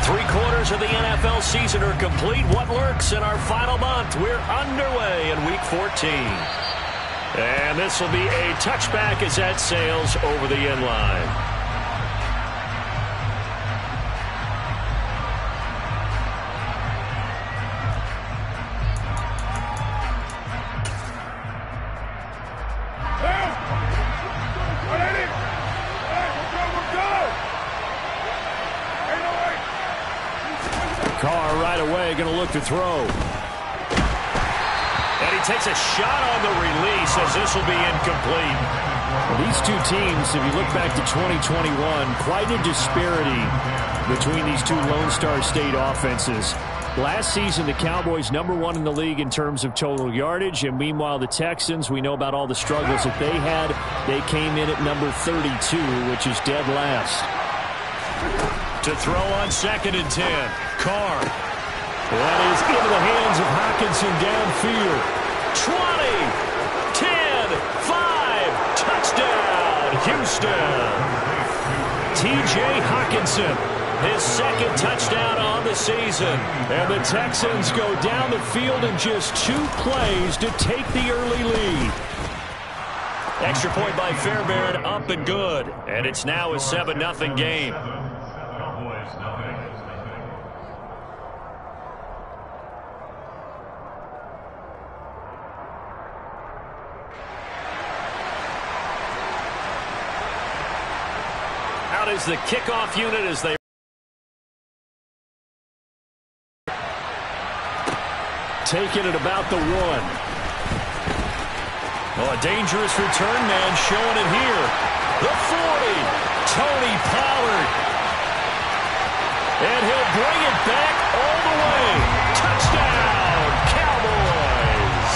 Three-quarters of the NFL season are complete. What lurks in our final month? We're underway in Week 14. And this will be a touchback as that sails over the end line. Carr right away going to look to throw. And he takes a shot on the release as this will be incomplete. Well, these two teams, if you look back to 2021, quite a disparity between these two Lone Star State offenses. Last season, the Cowboys #1 in the league in terms of total yardage, and meanwhile the Texans, we know about all the struggles that they had. They came in at number 32, which is dead last. To throw on 2nd and 10. Carr. That is into the hands of Hockenson downfield. 20, 10, 5, touchdown, Houston. T.J. Hockenson, his 2nd touchdown on the season. And the Texans go down the field in just 2 plays to take the early lead. Extra point by Fairbairn, up and good. And it's now a 7-0 game. Out is the kickoff unit as they taking it about the 1. Oh, a dangerous return man showing it here. The 40, Tony Pollard. And he'll bring it back all the way. Touchdown, Cowboys.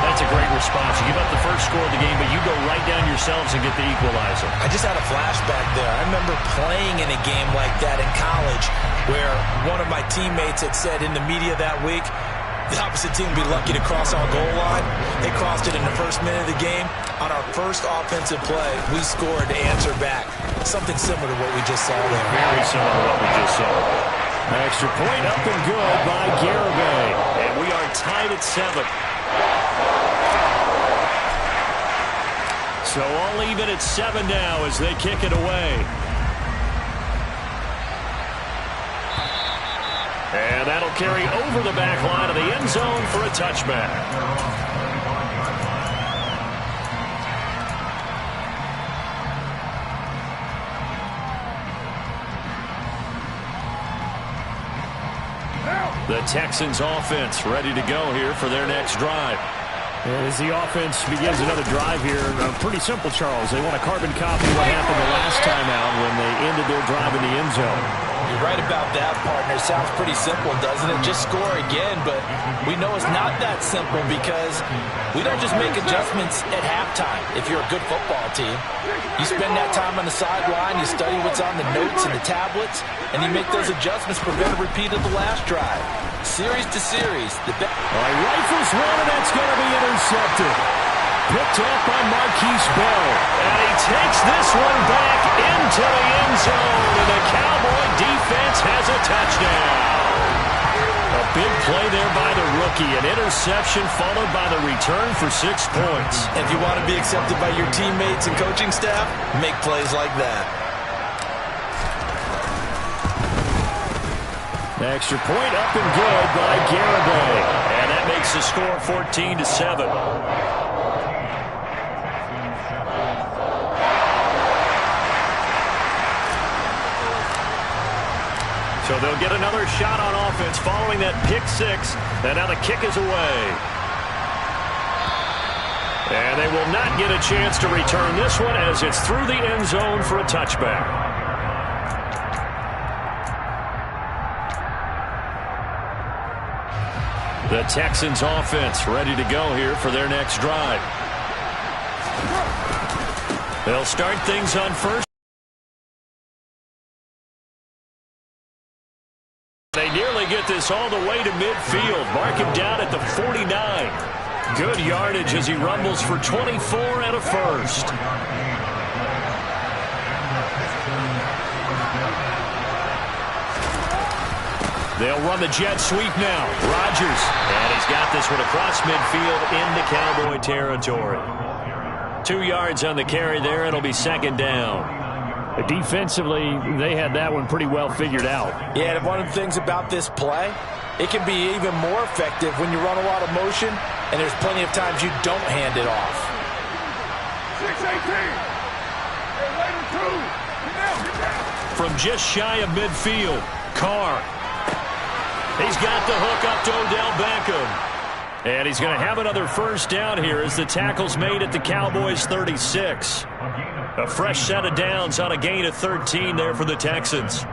That's a great response. You give up the first score of the game, but you go right down yourselves and get the equalizer. I just had a flashback there. I remember playing in a game like that in college where one of my teammates had said in the media that week, the opposite team would be lucky to cross our goal line. They crossed it in the first minute of the game. On our first offensive play, we scored to answer back. Something similar to what we just saw there. Very similar to what we just saw. Extra point up and good by Garibay. And we are tied at 7. So all even at 7 now as they kick it away. And that'll carry over the back line of the end zone for a touchback. The Texans offense ready to go here for their next drive. And as the offense begins another drive here, pretty simple, Charles. They want a carbon copy of what happened the last time out when they ended their drive in the end zone. You're right about that, partner. Sounds pretty simple, doesn't it? Just score again, but we know it's not that simple because we don't just make adjustments at halftime if you're a good football team. You spend that time on the sideline, you study what's on the notes and the tablets, and you make those adjustments to prevent a repeat of the last drive. Series to series. Rifles one, and that's going to be intercepted. Picked up by Marquise Bell. And he takes this one back into the end zone. And the Cowboy defense has a touchdown. A big play there by the rookie. An interception followed by the return for 6 points. If you want to be accepted by your teammates and coaching staff, make plays like that. Extra point up and good by Garibay. And that makes the score 14-7. So they'll get another shot on offense following that pick 6. And now the kick is away. And they will not get a chance to return this one as it's through the end zone for a touchback. The Texans offense ready to go here for their next drive. They'll start things on first. They nearly get this all the way to midfield. Mark him down at the 49. Good yardage as he rumbles for 24 and a first. They'll run the jet sweep now. Rodgers. And he's got this one across midfield into Cowboy territory. 2 yards on the carry there. It'll be second down. Defensively, they had that one pretty well figured out. Yeah, and one of the things about this play, it can be even more effective when you run a lot of motion, and there's plenty of times you don't hand it off. 6-18. From just shy of midfield, Carr. He's got the hook up to Odell Beckham. And he's going to have another first down here as the tackle's made at the Cowboys' 36. A fresh set of downs on a gain of 13 there for the Texans.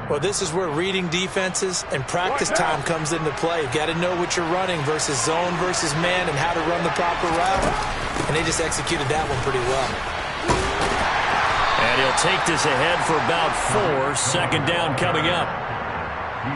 Well, this is where reading defenses and practice time comes into play. You've got to know what you're running versus zone versus man and how to run the proper route. And they just executed that one pretty well. And he'll take this ahead for about 4. Second down coming up.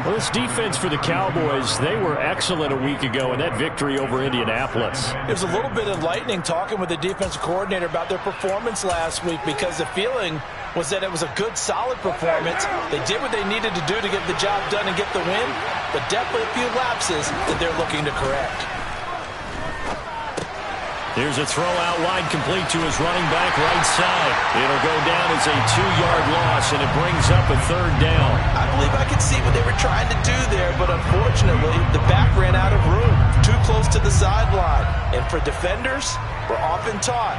Well, this defense for the Cowboys, they were excellent a week ago in that victory over Indianapolis. It was a little bit enlightening talking with the defensive coordinator about their performance last week because the feeling was that it was a good, solid performance. They did what they needed to do to get the job done and get the win, but definitely a few lapses that they're looking to correct. Here's a throw out wide, complete to his running back right side. It'll go down as a 2-yard loss, and it brings up a third down. I believe I could see what they were trying to do there, but unfortunately, the back ran out of room, too close to the sideline. And for defenders, we're often taught,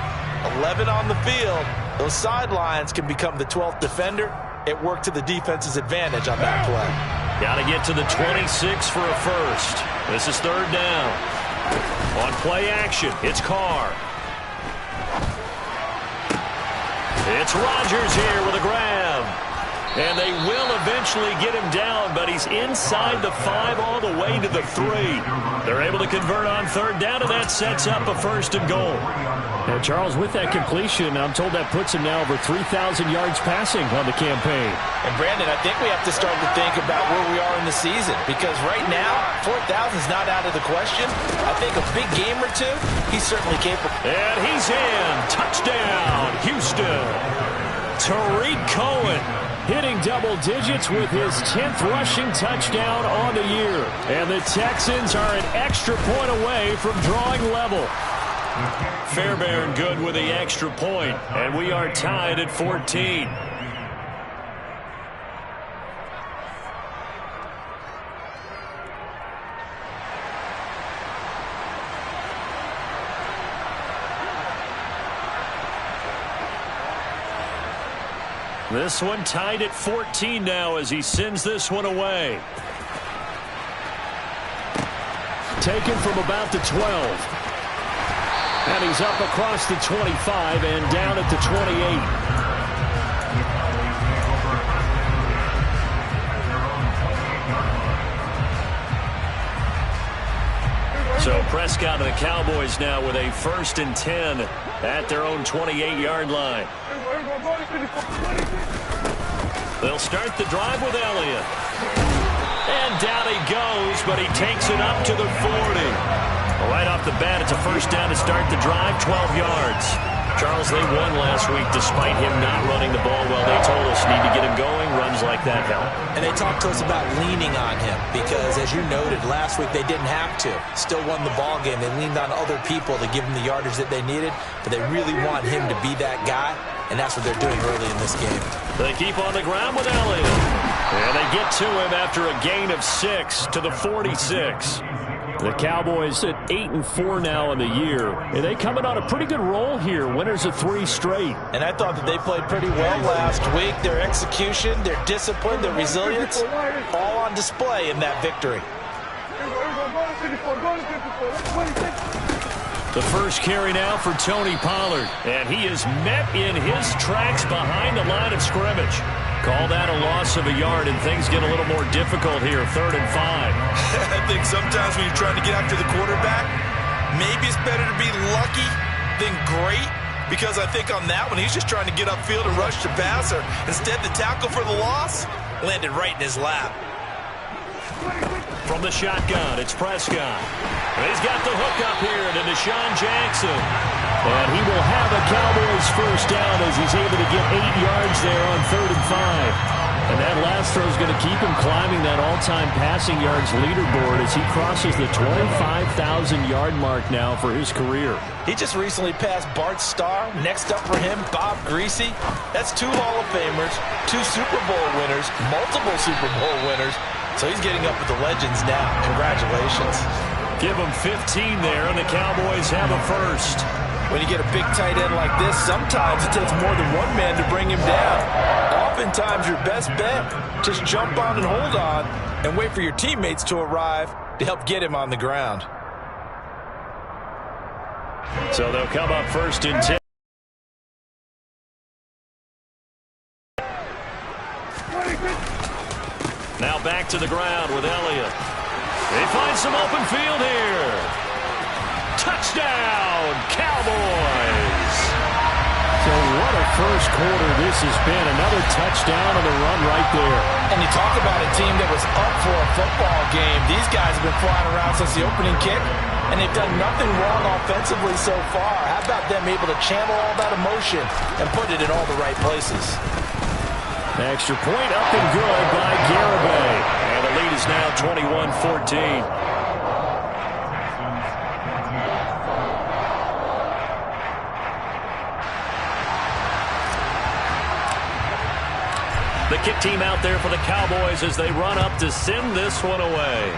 11 on the field, those sidelines can become the 12th defender. It worked to the defense's advantage on that play. Got to get to the 26 for a first. This is third down. On play action, it's Carr. It's Rodgers here with a grab. And they will eventually get him down, but he's inside the 5 all the way to the 3. They're able to convert on third down, and that sets up a first and goal. And Charles, with that completion, I'm told that puts him now over 3,000 yards passing on the campaign. And Brandon, I think we have to start to think about where we are in the season, because right now, 4,000 is not out of the question. I think a big game or two, he's certainly capable. And he's in. Touchdown, Houston. Tariq Cohen hitting double digits with his 10th rushing touchdown on the year. And the Texans are an extra point away from drawing level. Fairbairn good with the extra point, and we are tied at 14. This one tied at 14 now as he sends this one away. Taken from about the 12. And he's up across the 25 and down at the 28. So Prescott and the Cowboys now with a 1st and 10 at their own 28-yard line. They'll start the drive with Elliott. And down he goes, but he takes it up to the 40. Right off the bat, it's a first down to start the drive, 12 yards. Charles, they won last week despite him not running the ball well. They told us need to get him going. Runs like that help. And they talked to us about leaning on him because, as you noted, last week they didn't have to. Still won the ball game. They leaned on other people to give them the yardage that they needed, but they really want him to be that guy, and that's what they're doing early in this game. They keep on the ground with Elliott. And they get to him after a gain of 6 to the 46. The Cowboys at 8-4 now in the year. And they coming on a pretty good roll here. Winners of 3 straight. And I thought that they played pretty well last week. Their execution, their discipline, their resilience, all on display in that victory. The first carry now for Tony Pollard. And he is met in his tracks behind the line of scrimmage. Call that a loss of a yard, and things get a little more difficult here, 3rd and 5. I think sometimes when you're trying to get after the quarterback, maybe it's better to be lucky than great, because I think on that one, he's just trying to get upfield and rush the passer. Instead, the tackle for the loss landed right in his lap. From the shotgun, it's Prescott. He's got the hook up here to Deshaun Jackson. And he will have a Cowboys first down as he's able to get 8 yards there on 3rd and 5. And that last throw is going to keep him climbing that all-time passing yards leaderboard as he crosses the 25,000-yard mark now for his career. He just recently passed Bart Starr. Next up for him, Bob Greasy. That's 2 Hall of Famers, 2 Super Bowl winners, multiple Super Bowl winners. So he's getting up with the legends now. Congratulations. Give him 15 there, and the Cowboys have a first. When you get a big tight end like this, sometimes it takes more than one man to bring him down. Oftentimes, your best bet, just jump on and hold on and wait for your teammates to arrive to help get him on the ground. So they'll come up first and 10. Now back to the ground with Elliott. They find some open field here. Touchdown, Cowboys! So what a first quarter this has been. Another touchdown on the run right there. And you talk about a team that was up for a football game. These guys have been flying around since the opening kick, and they've done nothing wrong offensively so far. How about them able to channel all that emotion and put it in all the right places? Extra point up and good by Garibay. And the lead is now 21-14. The kick team out there for the Cowboys as they run up to send this one away.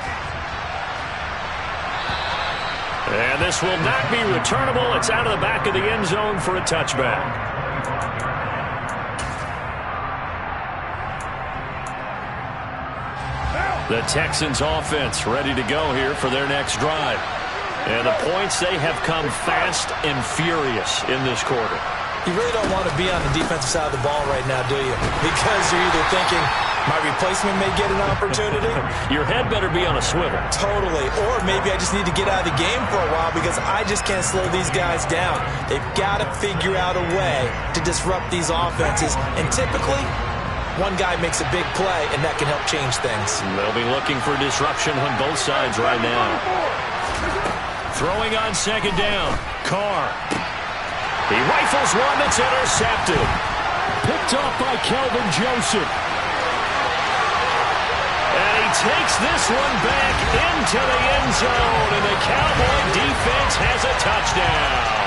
And this will not be returnable. It's out of the back of the end zone for a touchback. The Texans offense ready to go here for their next drive. And the points, they have come fast and furious in this quarter. You really don't want to be on the defensive side of the ball right now, do you? Because you're either thinking, my replacement may get an opportunity. Your head better be on a swivel. Totally. Or maybe I just need to get out of the game for a while because I just can't slow these guys down. They've got to figure out a way to disrupt these offenses. And typically, one guy makes a big play, and that can help change things. They'll be looking for disruption on both sides right now. Throwing on second down. Carr. He rifles one that's intercepted. Picked off by Kelvin Joseph. And he takes this one back into the end zone, and the Cowboy defense has a touchdown.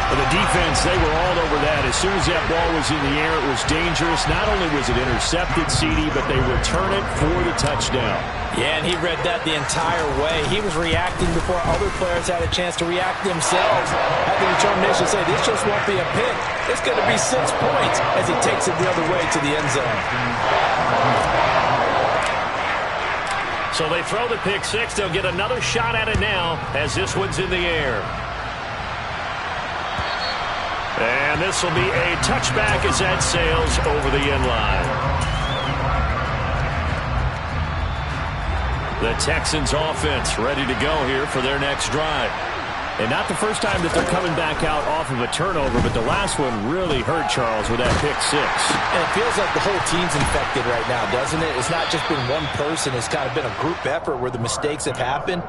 Well, the defense, they were all over that. As soon as that ball was in the air, it was dangerous. Not only was it intercepted, CD, but they return it for the touchdown. Yeah, and he read that the entire way. He was reacting before other players had a chance to react themselves. Had the determination to say, this just won't be a pick. It's going to be 6 points as he takes it the other way to the end zone. So they throw the pick six. They'll get another shot at it now as this one's in the air. And this will be a touchback as that sails over the end line. The Texans offense ready to go here for their next drive. And not the first time that they're coming back out off of a turnover, but the last one really hurt Charles with that pick six. And it feels like the whole team's infected right now, doesn't it? It's not just been one person. It's kind of been a group effort where the mistakes have happened.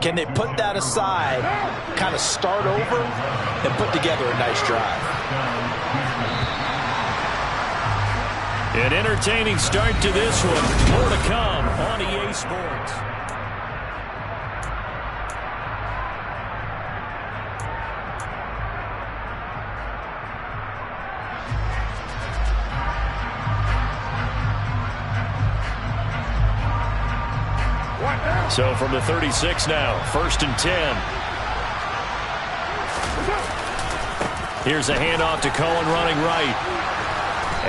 Can they put that aside, kind of start over, and put together a nice drive? An entertaining start to this one. More to come on EA Sports. So from the 36 now, 1st and 10. Here's a handoff to Cohen running right.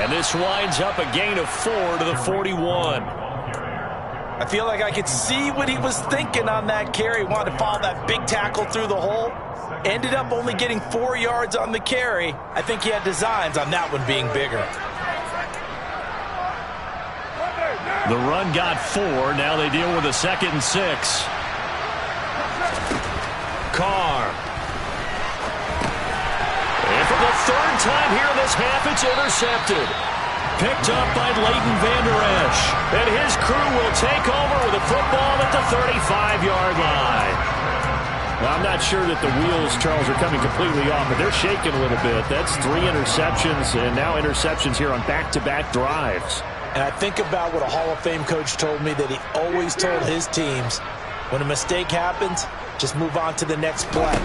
And this winds up a gain of 4 to the 41. I feel like I could see what he was thinking on that carry. Wanted to follow that big tackle through the hole. Ended up only getting 4 yards on the carry. I think he had designs on that one being bigger. The run got 4. Now they deal with a 2nd and 6. Carr. And for the 3rd time here in this half, it's intercepted. Picked up by Leighton Vander Esch. And his crew will take over with a football at the 35-yard line. Now, I'm not sure that the wheels, Charles, are coming completely off, but they're shaking a little bit. That's 3 interceptions, and now interceptions here on back-to-back drives. And I think about what a Hall of Fame coach told me, that he always told his teams, when a mistake happens, just move on to the next play.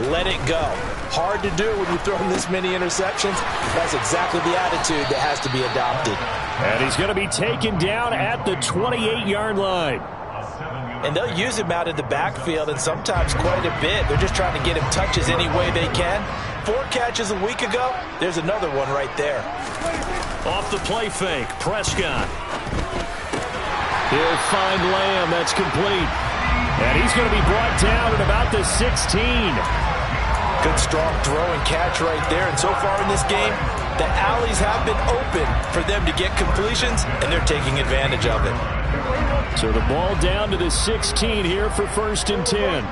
Let it go. Hard to do when you throw this many interceptions. That's exactly the attitude that has to be adopted. And he's going to be taken down at the 28-yard line. And they'll use him out in the backfield, and sometimes quite a bit. They're just trying to get him touches any way they can. 4 catches a week ago. There's another one right there. Off the play fake, Prescott. He'll find Lamb. That's complete. And he's going to be brought down at about the 16. Good strong throw and catch right there. And so far in this game, the alleys have been open for them to get completions, and they're taking advantage of it. So the ball down to the 16 here for 1st and 10.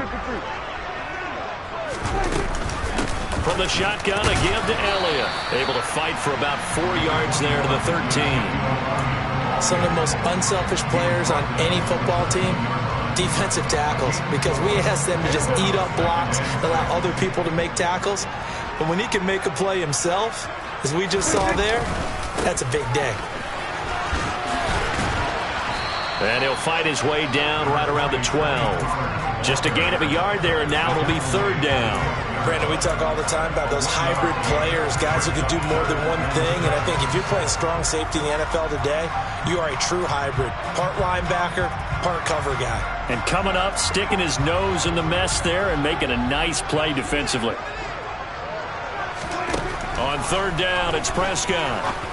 From the shotgun, a give to Elliott. Able to fight for about 4 yards there to the 13. Some of the most unselfish players on any football team, defensive tackles, because we ask them to just eat up blocks, allow other people to make tackles. But when he can make a play himself, as we just saw there, that's a big day. And he'll fight his way down right around the 12. Just a gain of a yard there, and now it'll be 3rd down. Brandon, we talk all the time about those hybrid players, guys who can do more than one thing. And I think if you're playing strong safety in the NFL today, you are a true hybrid. Part linebacker, part cover guy. And coming up, sticking his nose in the mess there and making a nice play defensively. On 3rd down, it's Prescott.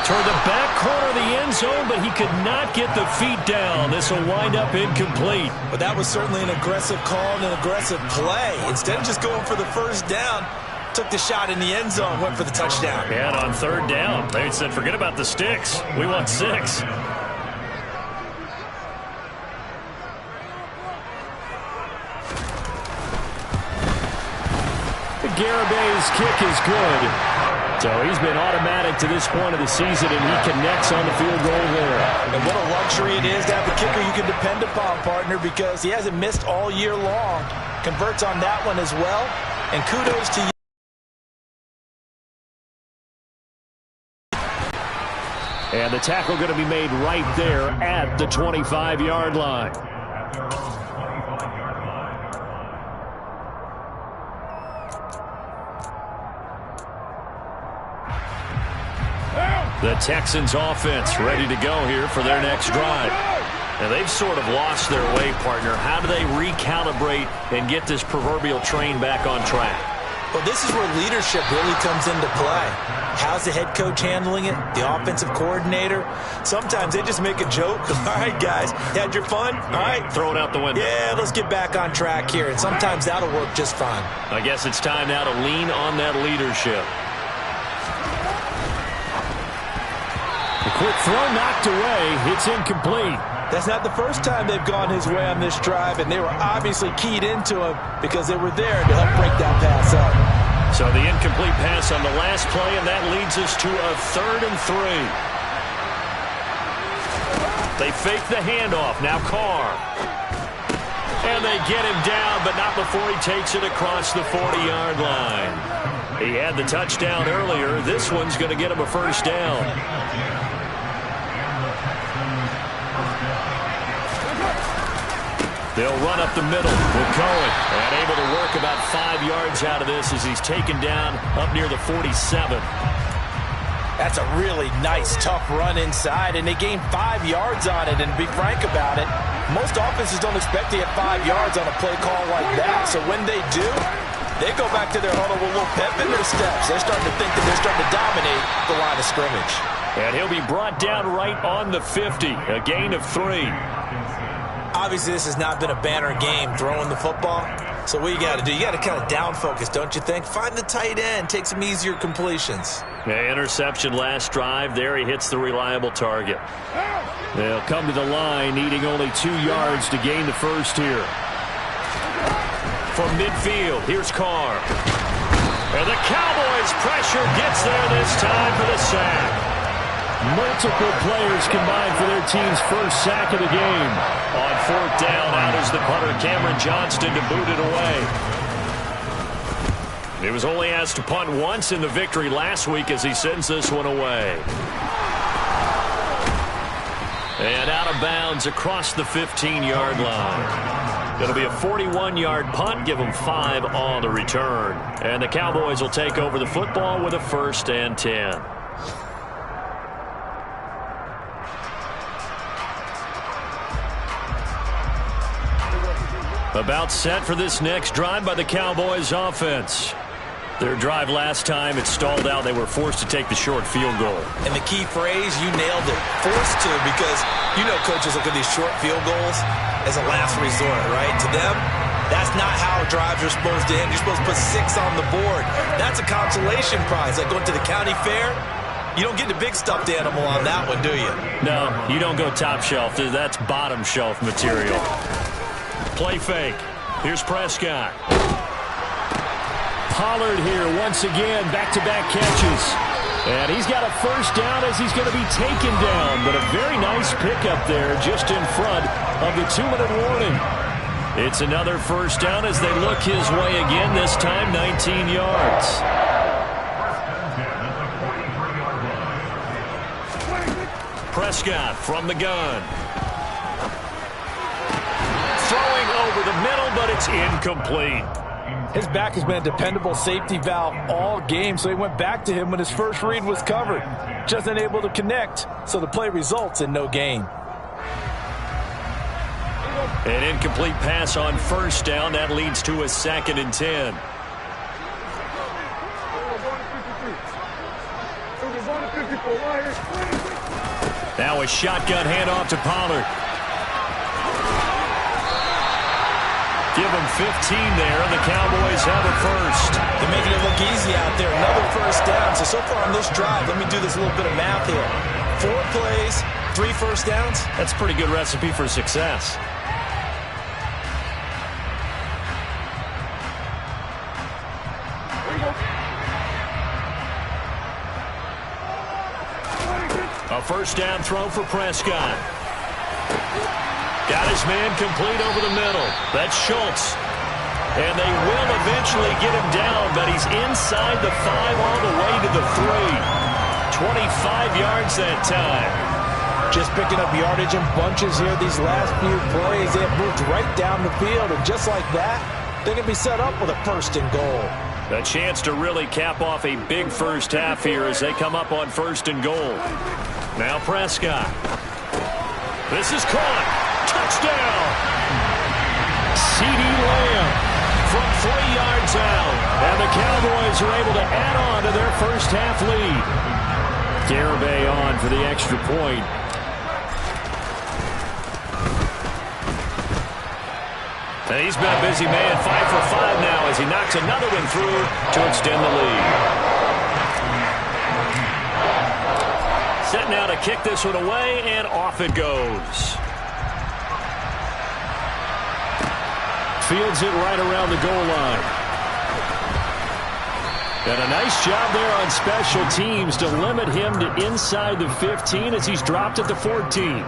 Toward the back corner of the end zone, but he could not get the feet down. This will wind up incomplete. But that was certainly an aggressive call and an aggressive play. Instead of just going for the 1st down, took the shot in the end zone, went for the touchdown. And on 3rd down, they said, forget about the sticks. We want 6. Garabay's kick is good. So he's been automatic to this point of the season, and he connects on the field goal there. And what a luxury it is to have a kicker you can depend upon, partner, because he hasn't missed all year long. Converts on that one as well. And kudos to you. And the tackle going to be made right there at the 25-yard line. The Texans offense ready to go here for their next drive. And they've sort of lost their way, partner. How do they recalibrate and get this proverbial train back on track? Well, this is where leadership really comes into play. How's the head coach handling it? The offensive coordinator? Sometimes they just make a joke. All right, guys, had your fun? All right. Throw it out the window. Yeah, let's get back on track here. And sometimes that'll work just fine. I guess it's time now to lean on that leadership. A quick throw knocked away. It's incomplete. That's not the first time they've gone his way on this drive, and they were obviously keyed into him because they were there to help break that pass up. So the incomplete pass on the last play, and that leads us to a 3rd and 3. They fake the handoff. Now Carr. And they get him down, but not before he takes it across the 40-yard line. He had the touchdown earlier. This one's going to get him a 1st down. They'll run up the middle with Cohen. And able to work about 5 yards out of this as he's taken down up near the 47. That's a really nice, tough run inside, and they gained 5 yards on it. And to be frank about it, most offenses don't expect to get 5 yards on a play call like that. So when they do, they go back to their huddle with a little pep in their steps. They're starting to think that they're starting to dominate the line of scrimmage. And he'll be brought down right on the 50, a gain of 3. Obviously, this has not been a banner game throwing the football. So what you got to do, you got to kind of down focus, don't you think? Find the tight end, take some easier completions. Yeah, interception last drive. There he hits the reliable target. They'll come to the line, needing only 2 yards to gain the 1st here. From midfield, here's Carr. And the Cowboys pressure gets there this time for the sack. Multiple players combined for their team's 1st sack of the game. On 4th down, out is the punter, Cameron Johnston, to boot it away. He was only asked to punt once in the victory last week as he sends this one away. And out of bounds across the 15-yard line. It'll be a 41-yard punt. Give them 5 on the return. And the Cowboys will take over the football with a 1st and 10. About set for this next drive by the Cowboys offense. Their drive last time, it stalled out. They were forced to take the short field goal. And the key phrase, you nailed it. Forced to, because you know coaches look at these short field goals as a last resort, right? To them, that's not how drives are supposed to end. You're supposed to put 6 on the board. That's a consolation prize. Like going to the county fair, you don't get the big stuffed animal on that one, do you? No, you don't go top shelf. That's bottom shelf material. Play fake. Here's Prescott. Pollard here once again, back-to-back catches. And he's got a 1st down as he's going to be taken down. But a very nice pickup there just in front of the 2-minute warning. It's another 1st down as they look his way again, this time 19 yards. Prescott from the gun. Throwing over the middle, but it's incomplete. His back has been a dependable safety valve all game, so he went back to him when his first read was covered. Just unable to connect, so the play results in no gain. An incomplete pass on 1st down. That leads to a 2nd and 10. Now a shotgun handoff to Pollard. Give them 15 there, and the Cowboys have a 1st. They're making it look easy out there. Another 1st down. So far on this drive, let me do this little bit of math here. 4 plays, 3 1st downs. That's a pretty good recipe for success. A 1st down throw for Prescott. Got his man complete over the middle. That's Schultz. And they will eventually get him down, but he's inside the 5 all the way to the 3. 25 yards that time. Just picking up yardage in bunches here these last few plays. They have moved right down the field, and just like that, they can be set up with a 1st and goal. A chance to really cap off a big first half here as they come up on 1st and goal. Now Prescott. This is caught. Touchdown! CeeDee Lamb from 3 yards out. And the Cowboys are able to add on to their first half lead. Garibay on for the extra point. And he's been a busy man, 5 for 5 now as he knocks another one through to extend the lead. Set now to kick this one away, and off it goes. Fields it right around the goal line. And a nice job there on special teams to limit him to inside the 15 as he's dropped at the 14.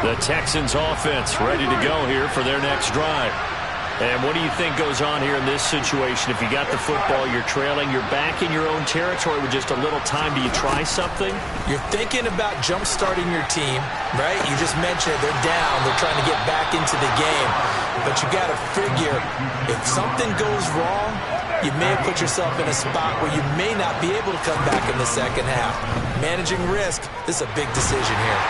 The Texans offense ready to go here for their next drive. And what do you think goes on here in this situation? If you got the football, you're trailing, you're back in your own territory with just a little time. Do you try something? You're thinking about jump-starting your team, right? You just mentioned they're down. They're trying to get back into the game. But you got to figure, if something goes wrong, you may have put yourself in a spot where you may not be able to come back in the second half. Managing risk, this is a big decision here.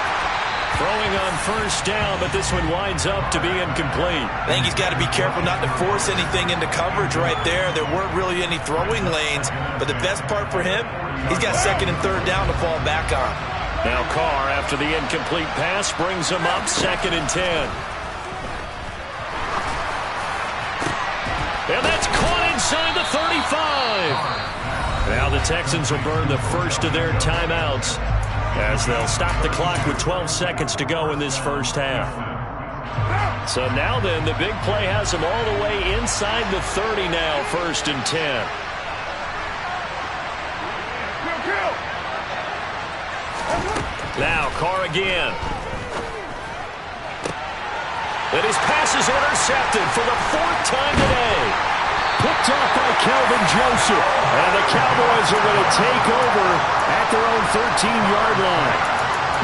Throwing on 1st down, but this one winds up to be incomplete. I think he's got to be careful not to force anything into coverage right there. There weren't really any throwing lanes, but the best part for him, he's got 2nd and 3rd down to fall back on. Now Carr, after the incomplete pass, brings him up 2nd and 10. And that's caught inside the 35. Now the Texans will burn the first of their timeouts as they'll stop the clock with 12 seconds to go in this first half. So now then, the big play has them all the way inside the 30 now, 1st and 10. Now Carr again. And his pass is intercepted for the 4th time today. Picked off by Calvin Joseph. And the Cowboys are going to take over at their own 13-yard line.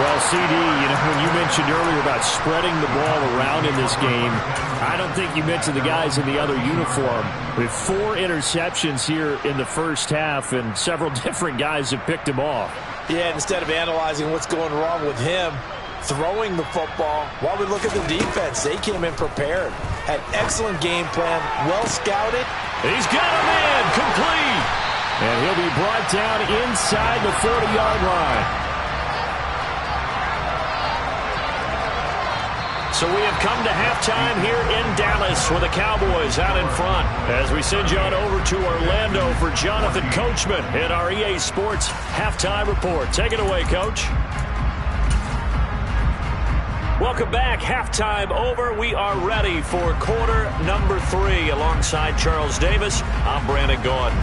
Well, CD, when you mentioned earlier about spreading the ball around in this game, I don't think you mentioned the guys in the other uniform. With 4 interceptions here in the first half, and several different guys have picked him off. Yeah, instead of analyzing what's going wrong with him, throwing the football, while we look at the defense, they came in prepared. Had excellent game plan, well scouted. He's got a man, complete. And he'll be brought down inside the 40-yard line. So we have come to halftime here in Dallas with the Cowboys out in front. As we send you on over to Orlando for Jonathan Coachman in our EA Sports Halftime Report. Take it away, Coach. Welcome back. Halftime over. We are ready for quarter number 3. Alongside Charles Davis, I'm Brandon Gordon.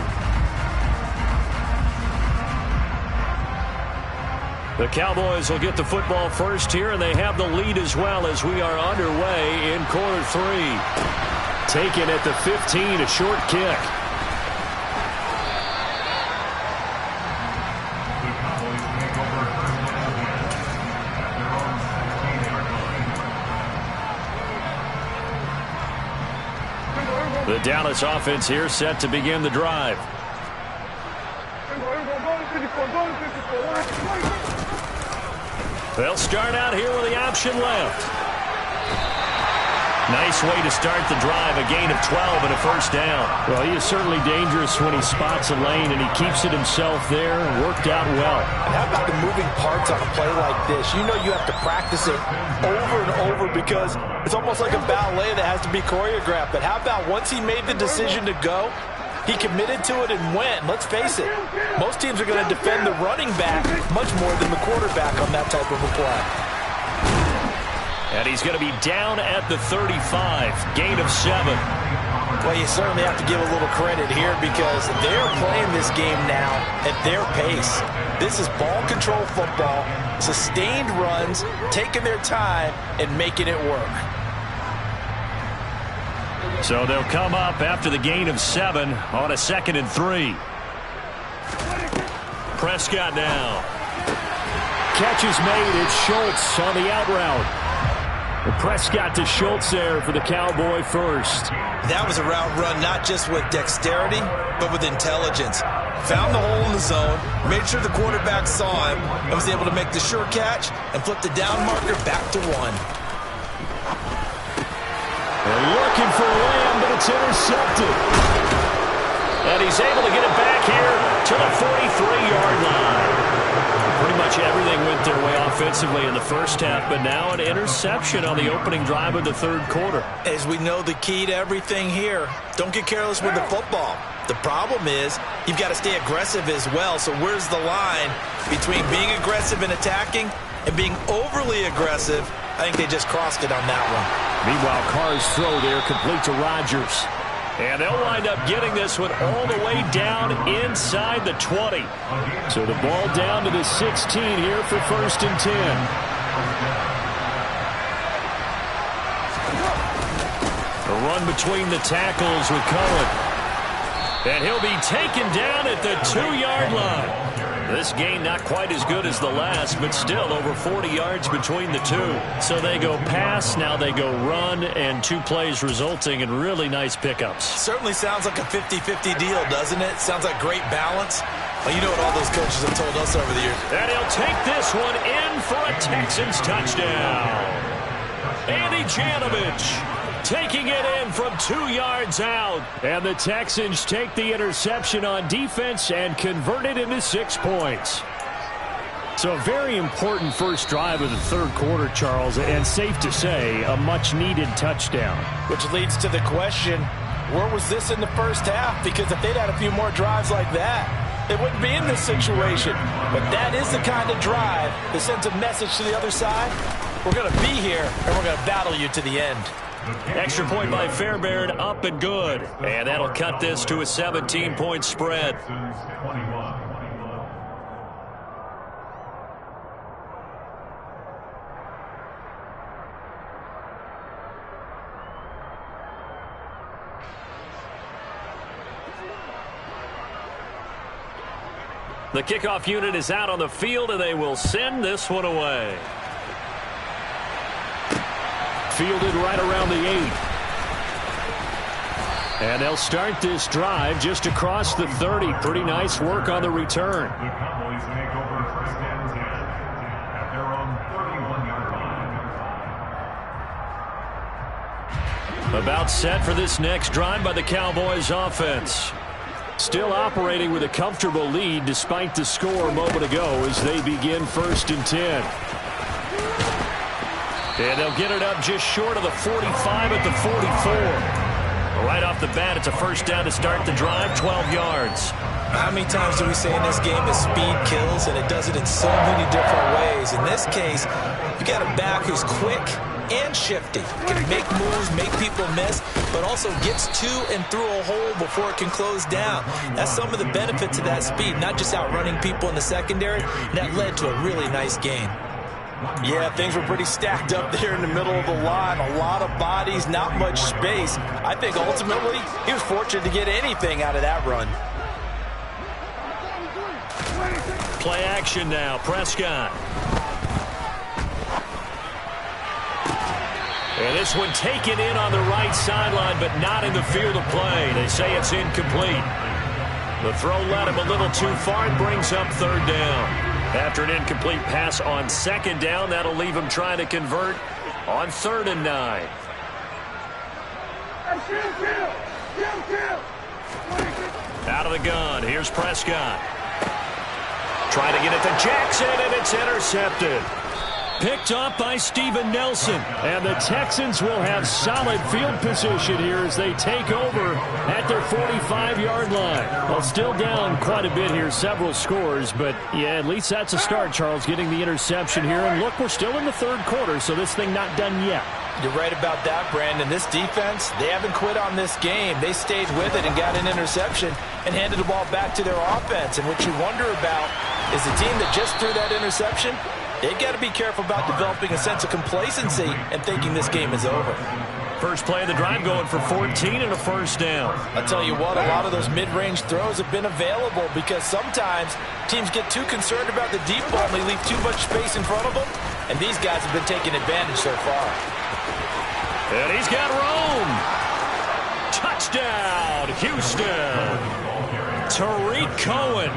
The Cowboys will get the football first here, and they have the lead as well as we are underway in quarter 3. Taken at the 15, a short kick. The Dallas offense here set to begin the drive. They'll start out here with the option left. Nice way to start the drive, a gain of 12 and a first down. Well, he is certainly dangerous when he spots a lane, and he keeps it himself there. Worked out well. And how about the moving parts on a play like this? You know you have to practice it over and over because it's almost like a ballet that has to be choreographed. But how about once he made the decision to go, he committed to it and went. Let's face it, most teams are going to defend the running back much more than the quarterback on that type of a play. And he's going to be down at the 35, gain of 7. Well, you certainly have to give a little credit here because they're playing this game now at their pace. This is ball control football, sustained runs, taking their time and making it work. So they'll come up after the gain of 7 on a 2nd and 3. Prescott now. Catch is made. It's Schultz on the out route. And Prescott to Schultz there for the Cowboy first. That was a route run not just with dexterity, but with intelligence. Found the hole in the zone, made sure the quarterback saw him, and was able to make the sure catch and flip the down marker back to 1. They're looking for Lamb, but it's intercepted. And he's able to get it back here to the 43-yard line. Pretty much everything went their way offensively in the first half, but now an interception on the opening drive of the third quarter. As we know, the key to everything here, don't get careless with the football. The problem is you've got to stay aggressive as well. So where's the line between being aggressive and attacking and being overly aggressive? I think they just crossed it on that one. Meanwhile, Carr's throw there complete to Rodgers. And they'll wind up getting this one all the way down inside the 20. So the ball down to the 16 here for 1st and 10. A run between the tackles with Cohen. And he'll be taken down at the 2-yard line. This gain not quite as good as the last, but still over 40 yards between the two. So they go pass, now they go run, and 2 plays resulting in really nice pickups. Certainly sounds like a 50-50 deal, doesn't it? Sounds like great balance. Well, you know what all those coaches have told us over the years. And he'll take this one in for a Texans touchdown. Andy Janovich taking it in from 2 yards out. And the Texans take the interception on defense and convert it into 6 points. So a very important first drive of the third quarter, Charles, and safe to say, a much-needed touchdown. Which leads to the question, where was this in the first half? Because if they'd had a few more drives like that, they wouldn't be in this situation. But that is the kind of drive that sends a message to the other side. We're going to be here, and we're going to battle you to the end. Extra point by Fairbairn, up and good. And that'll cut this to a 17-point spread. The kickoff unit is out on the field, and they will send this one away. Fielded right around the 8. And they'll start this drive just across the 30. Pretty nice work on the return. The Cowboys take over first and 10 at their own 31-yard line. About set for this next drive by the Cowboys offense. Still operating with a comfortable lead despite the score a moment ago as they begin first and 10. And they'll get it up just short of the 45 at the 44. Right off the bat, it's a first down to start the drive, 12 yards. How many times do we say in this game that speed kills, and it does it in so many different ways? In this case, you got a back who's quick and shifty. Can make moves, make people miss, but also gets to and through a hole before it can close down. That's some of the benefits of that speed, not just outrunning people in the secondary. That led to a really nice gain. Yeah, things were pretty stacked up there in the middle of the line. A lot of bodies, not much space. I think ultimately he was fortunate to get anything out of that run. Play action now, Prescott. And this one taken in on the right sideline, but not in the field of play. They say it's incomplete. The throw led him a little too far and brings up third down. After an incomplete pass on second down, that'll leave him trying to convert on 3rd and 9. Out of the gun, here's Prescott. Trying to get it to Jackson, and it's intercepted. Picked up by Steven Nelson. And the Texans will have solid field position here as they take over at their 45-yard line. Well, still down quite a bit here, several scores, but yeah, at least that's a start, Charles, getting the interception here. And look, we're still in the 3rd quarter, so this thing not done yet. You're right about that, Brandon. This defense, they haven't quit on this game. They stayed with it and got an interception and handed the ball back to their offense. And what you wonder about is the team that just threw that interception, they've got to be careful about developing a sense of complacency and thinking this game is over. First play of the drive going for 14 and a first down. I'll tell you what, a lot of those mid-range throws have been available because sometimes teams get too concerned about the deep ball and they leave too much space in front of them. And these guys have been taking advantage so far. And he's got room. Touchdown, Houston. Tariq Cohen,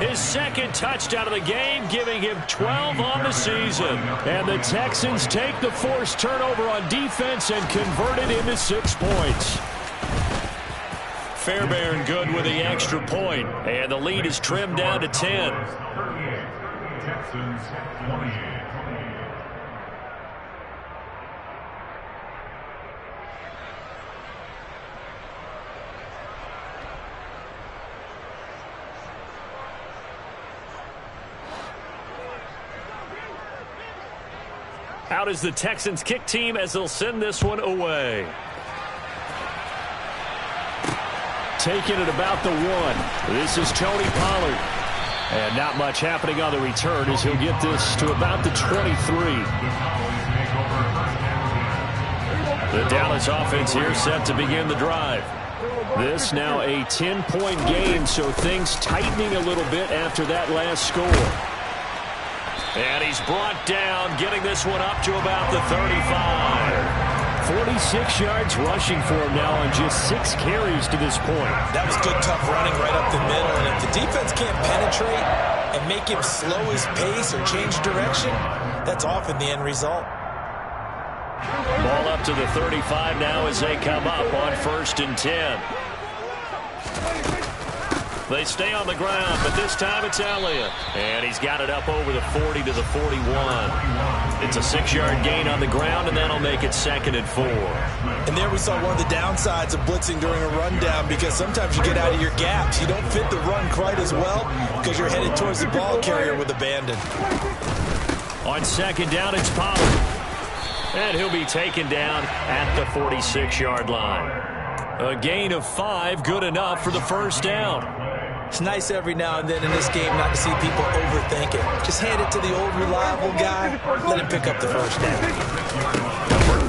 his 2nd touchdown of the game, giving him 12 on the season. And the Texans take the forced turnover on defense and convert it into 6 points. Fairbairn good with the extra point, and the lead is trimmed down to 10. Texans 28. Out is the Texans kick team as they'll send this one away. Taking it about the 1. This is Tony Pollard. And not much happening on the return as he'll get this to about the 23. The Dallas offense here set to begin the drive. This now a 10-point game, so things tightening a little bit after that last score. And he's brought down, getting this one up to about the 35. 46 yards rushing for him now on just 6 carries to this point. That was good, tough running right up the middle. And if the defense can't penetrate and make him slow his pace or change direction, that's often the end result. Ball up to the 35 now as they come up on 1st and 10. They stay on the ground, but this time it's Elliott. And he's got it up over the 40 to the 41. It's a 6-yard gain on the ground, and that'll make it 2nd and 4. And there we saw one of the downsides of blitzing during a rundown, because sometimes you get out of your gaps. You don't fit the run quite as well because you're headed towards the ball carrier with abandon. On 2nd down, it's Pollard. And he'll be taken down at the 46-yard line. A gain of 5, good enough for the first down. It's nice every now and then in this game not to see people overthink it. Just hand it to the old reliable guy. Let him pick up the first down.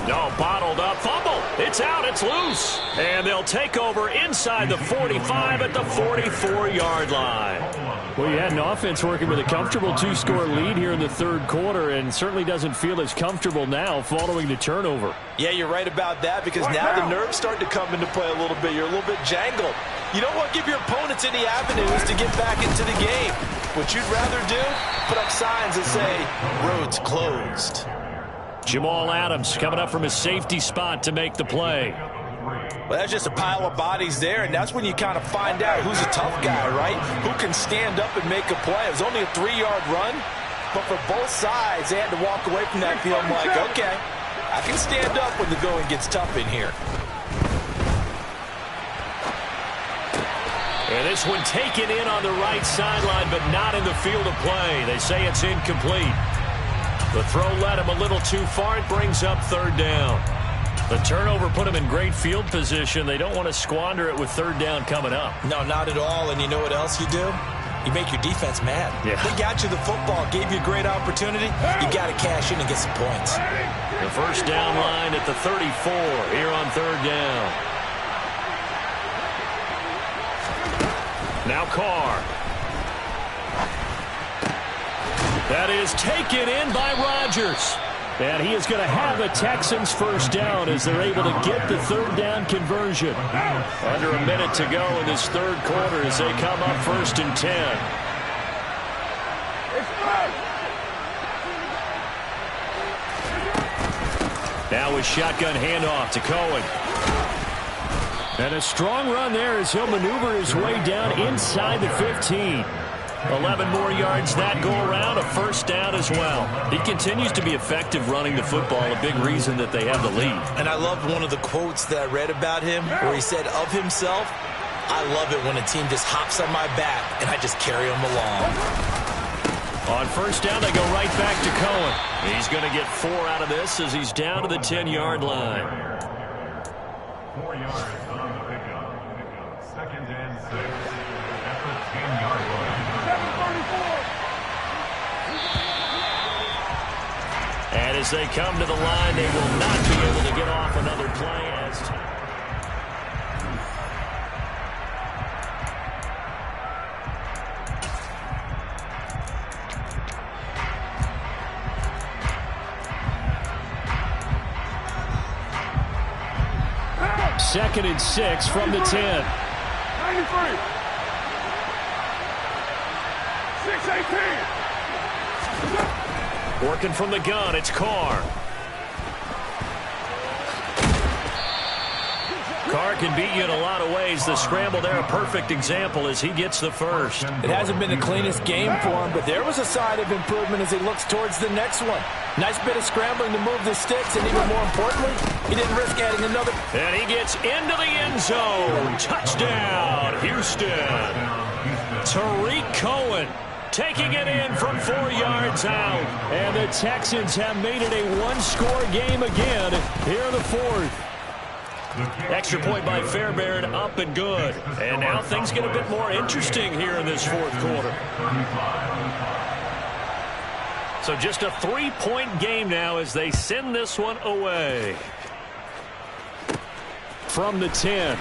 No, bottled up, fumble. It's out. It's loose. And they'll take over inside the 45 at the 44-yard line. Well, you had an offense working with a comfortable 2-score lead here in the third quarter and certainly doesn't feel as comfortable now following the turnover. Yeah, you're right about that because now the nerves start to come into play a little bit. You're a little bit jangled. You don't want to give your opponents any avenues to get back into the game. What you'd rather do, put up signs that say, roads closed. Jamal Adams coming up from his safety spot to make the play. Well, that's just a pile of bodies there, and that's when you kind of find out who's a tough guy, right? Who can stand up and make a play. It was only a 3-yard run, but for both sides, they had to walk away from that feeling like, okay, I can stand up when the going gets tough in here. And this one taken in on the right sideline, but not in the field of play. They say it's incomplete. The throw led him a little too far. It brings up third down. The turnover put him in great field position. They don't want to squander it with third down coming up. No, not at all. And you know what else you do? You make your defense mad. Yeah. They got you the football, gave you a great opportunity. You got to cash in and get some points. The first down line at the 34 here on third down. Now Carr. That is taken in by Rodgers. And he is going to have the Texans first down as they're able to get the third down conversion. Under a minute to go in this third quarter as they come up 1st and 10. Now with shotgun handoff to Cohen. And a strong run there as he'll maneuver his way down inside the 15. 11 more yards that go around, a first down as well. He continues to be effective running the football, a big reason that they have the lead. And I loved one of the quotes that I read about him where he said of himself, I love it when a team just hops on my back and I just carry them along. On first down, they go right back to Cohen. He's going to get 4 out of this as he's down to the 10-yard line. 4 yards on the pickup. 2nd and 6 at the 10-yard line. And as they come to the line, they will not be able to get off another play as second and 6 from the 10. 93. 618. Working from the gun, it's Carr. Carr can beat you in a lot of ways. The scramble there, a perfect example as he gets the first. It hasn't been the cleanest game for him, but there was a sign of improvement as he looks towards the next one. Nice bit of scrambling to move the sticks, and even more importantly, he didn't risk adding another. And he gets into the end zone. Touchdown, Houston. Tariq Cohen taking it in from 4 yards out. And the Texans have made it a one-score game again here in the fourth. Extra point by Fairbairn, up and good. And now things get a bit more interesting here in this fourth quarter. So just a 3-point game now as they send this one away. From the 10.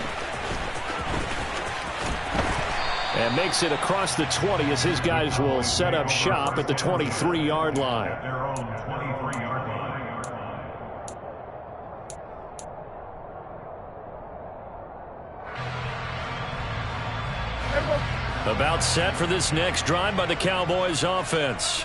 And makes it across the 20 as his guys will set up shop at the 23-yard line. Their own 23-yard line. About set for this next drive by the Cowboys offense.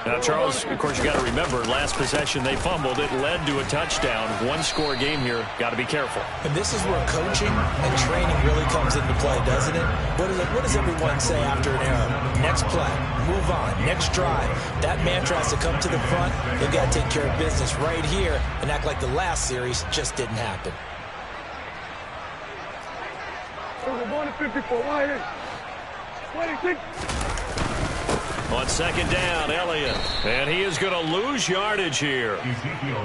Now, Charles, of course, you got to remember, last possession they fumbled. It led to a touchdown. One-score game here. Got to be careful. And this is where coaching and training really comes into play, doesn't it? What does everyone say after an error? Next play, move on, next drive. That mantra has to come to the front. They've got to take care of business right here and act like the last series just didn't happen. We're going to 54. Why is 26? On second down, Elliott. And he is going to lose yardage here.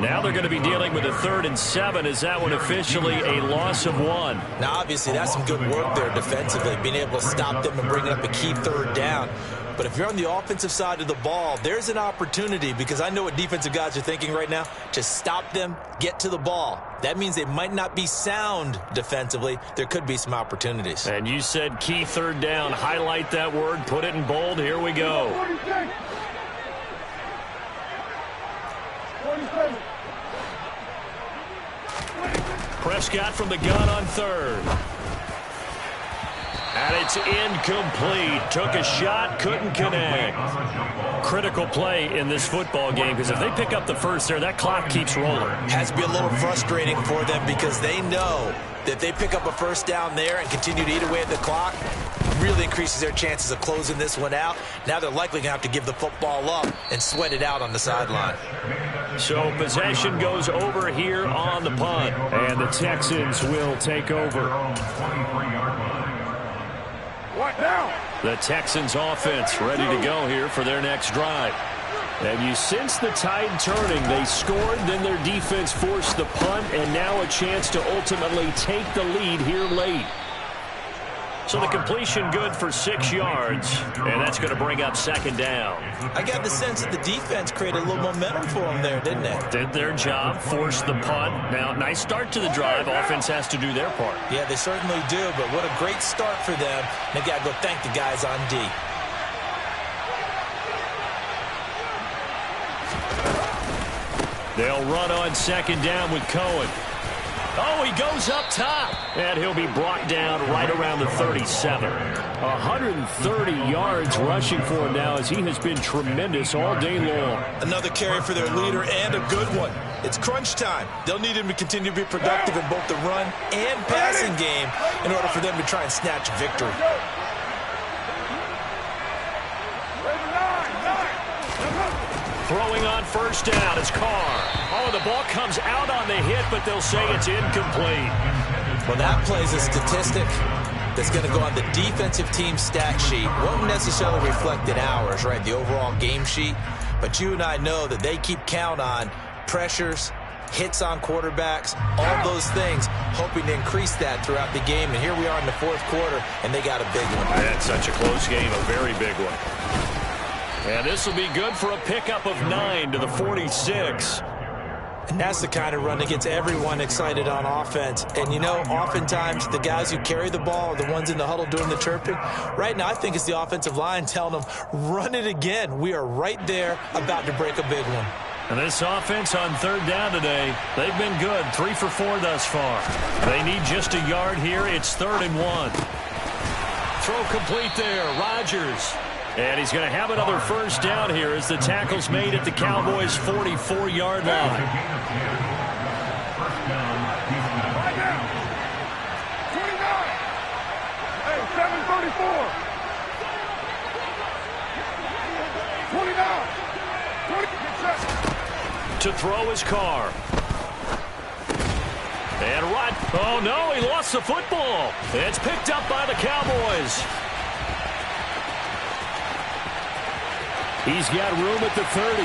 Now they're going to be dealing with a 3rd and 7. Is that one officially a loss of 1? Now, obviously, that's some good work there defensively, being able to stop them and bring up a key 3rd down. But if you're on the offensive side of the ball, there's an opportunity, because I know what defensive guys are thinking right now. Just stop them, get to the ball. That means they might not be sound defensively. There could be some opportunities. And you said key third down. Highlight that word, put it in bold. Here we go. 47. Prescott from the gun on third. And it's incomplete. Took a shot, couldn't connect. Critical play in this football game, because if they pick up the first there, that clock keeps rolling. Has to be a little frustrating for them, because they know that if they pick up a first down there and continue to eat away at the clock, really increases their chances of closing this one out. Now they're likely going to have to give the football up and sweat it out on the sideline. So possession goes over here on the punt, and the Texans will take over. What now? The Texans offense ready to go here for their next drive. And you sense the tide turning. They scored, then their defense forced the punt, and now a chance to ultimately take the lead here late. So the completion good for 6 yards, and that's going to bring up second down. I got the sense that the defense created a little momentum for them there, didn't they? Did their job, forced the punt. Now, nice start to the drive. Offense has to do their part. Yeah, they certainly do, but what a great start for them. They've got to go thank the guys on D. They'll run on second down with Cohen. Oh, he goes up top. And he'll be brought down right around the 37. 130 yards rushing for him now, as he has been tremendous all day long. Another carry for their leader, and a good one. It's crunch time. They'll need him to continue to be productive in both the run and passing game in order for them to try and snatch victory. Throwing on first down is Carr. Oh, the ball comes out on the hit, but they'll say it's incomplete. Well, that plays a statistic that's going to go on the defensive team stat sheet. Won't necessarily reflect in ours, right, the overall game sheet. But you and I know that they keep count on pressures, hits on quarterbacks, all those things, hoping to increase that throughout the game. And here we are in the fourth quarter, and they got a big one. That's such a close game, a very big one. And this will be good for a pickup of 9 to the 46. And that's the kind of run that gets everyone excited on offense. And, you know, oftentimes the guys who carry the ball are the ones in the huddle doing the chirping. Right now, I think it's the offensive line telling them, run it again. We are right there about to break a big one. And this offense on third down today, they've been good. 3 for 4 thus far. They need just a yard here. It's 3rd and 1. Throw complete there. Rodgers. And he's going to have another first down here as the tackle's made at the Cowboys' 44-yard line. 29. Hey, 7:34. 29. To throw his Carr. And right. Oh, no, he lost the football. It's picked up by the Cowboys. He's got room at the 30.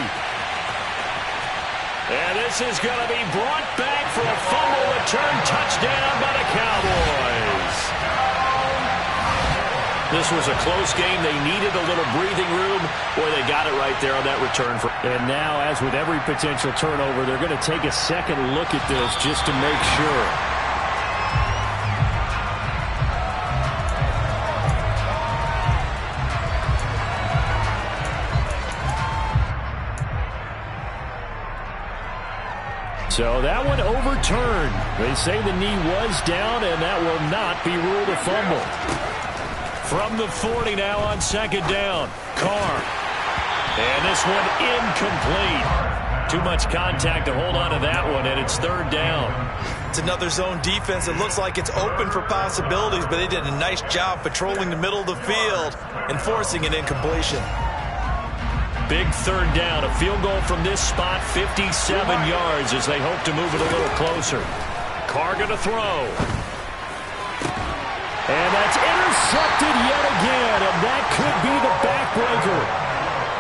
And this is going to be brought back for a fumble return touchdown by the Cowboys. This was a close game. They needed a little breathing room. Boy, they got it right there on that return. And now, as with every potential turnover, they're going to take a second look at this just to make sure. So that one overturned. They say the knee was down, and that will not be ruled a fumble. From the 40 now on second down. Carr. And this one incomplete. Too much contact to hold on to that one, and it's 3rd down. It's another zone defense. It looks like it's open for possibilities, but they did a nice job patrolling the middle of the field and forcing an incompletion. Big 3rd down. A field goal from this spot, 57 yards as they hope to move it a little closer. Carr going to throw. And that's intercepted yet again, and that could be the backbreaker.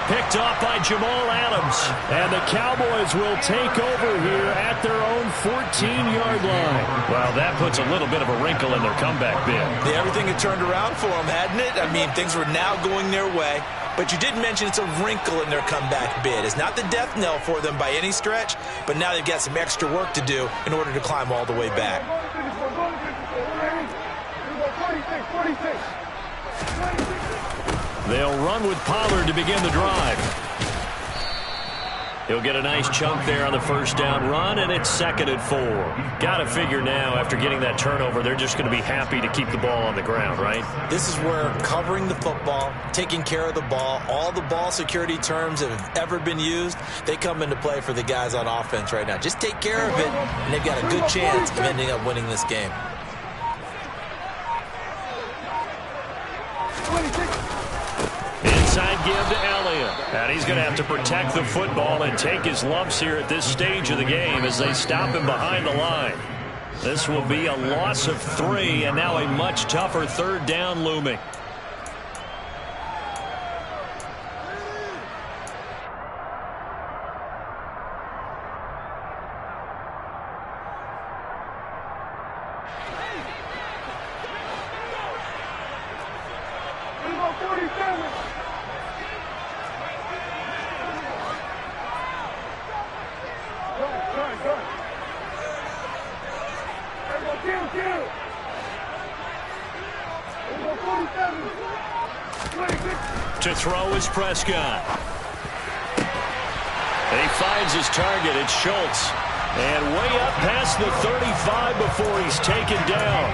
Picked off by Jamal Adams, and the Cowboys will take over here at their own 14-yard line. Well, that puts a little bit of a wrinkle in their comeback bid. Yeah, everything had turned around for them, hadn't it? I mean, things were now going their way. But you did mention it's a wrinkle in their comeback bid. It's not the death knell for them by any stretch, but now they've got some extra work to do in order to climb all the way back. They'll run with Pollard to begin the drive. He'll get a nice chunk there on the first down run, and it's 2nd and 4. Got to figure now, after getting that turnover, they're just going to be happy to keep the ball on the ground, right? This is where covering the football, taking care of the ball, all the ball security terms that have ever been used, they come into play for the guys on offense right now. Just take care of it, and they've got a good chance of ending up winning this game. Inside give to Elliott. And he's going to have to protect the football and take his lumps here at this stage of the game as they stop him behind the line. This will be a loss of 3, and now a much tougher 3rd down looming. To throw is Prescott. He finds his target. It's Schultz. And way up past the 35 before he's taken down.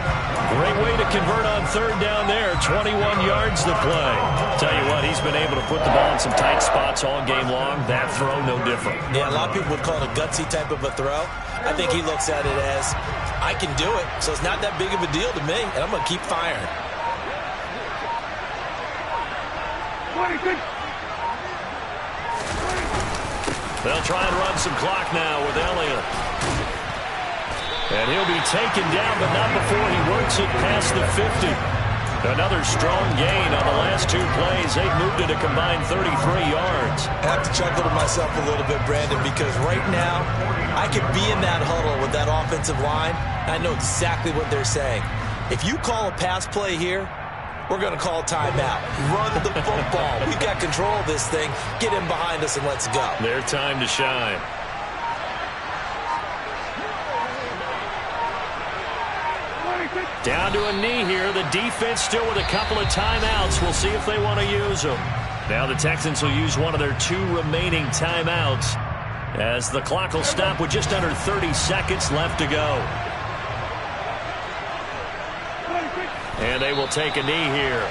Great way to convert on 3rd down there. 21 yards to play. Tell you what, he's been able to put the ball in some tight spots all game long. That throw, no different. Yeah, a lot of people would call it a gutsy type of a throw. I think he looks at it as, I can do it, so it's not that big of a deal to me, and I'm going to keep firing. They'll try and run some clock now with Elliott. And he'll be taken down, but not before he works it past the 50. Another strong gain on the last 2 plays. They've moved it a combined 33 yards. I have to chuckle to myself a little bit, Brandon, because right now I could be in that huddle with that offensive line, and I know exactly what they're saying. If you call a pass play here, we're going to call timeout. Run the football. We've got control of this thing. Get in behind us and let's go. Their time to shine. Down to a knee here. The defense still with a couple of timeouts. We'll see if they want to use them. Now the Texans will use one of their 2 remaining timeouts as the clock will stop with just under 30 seconds left to go. And they will take a knee here.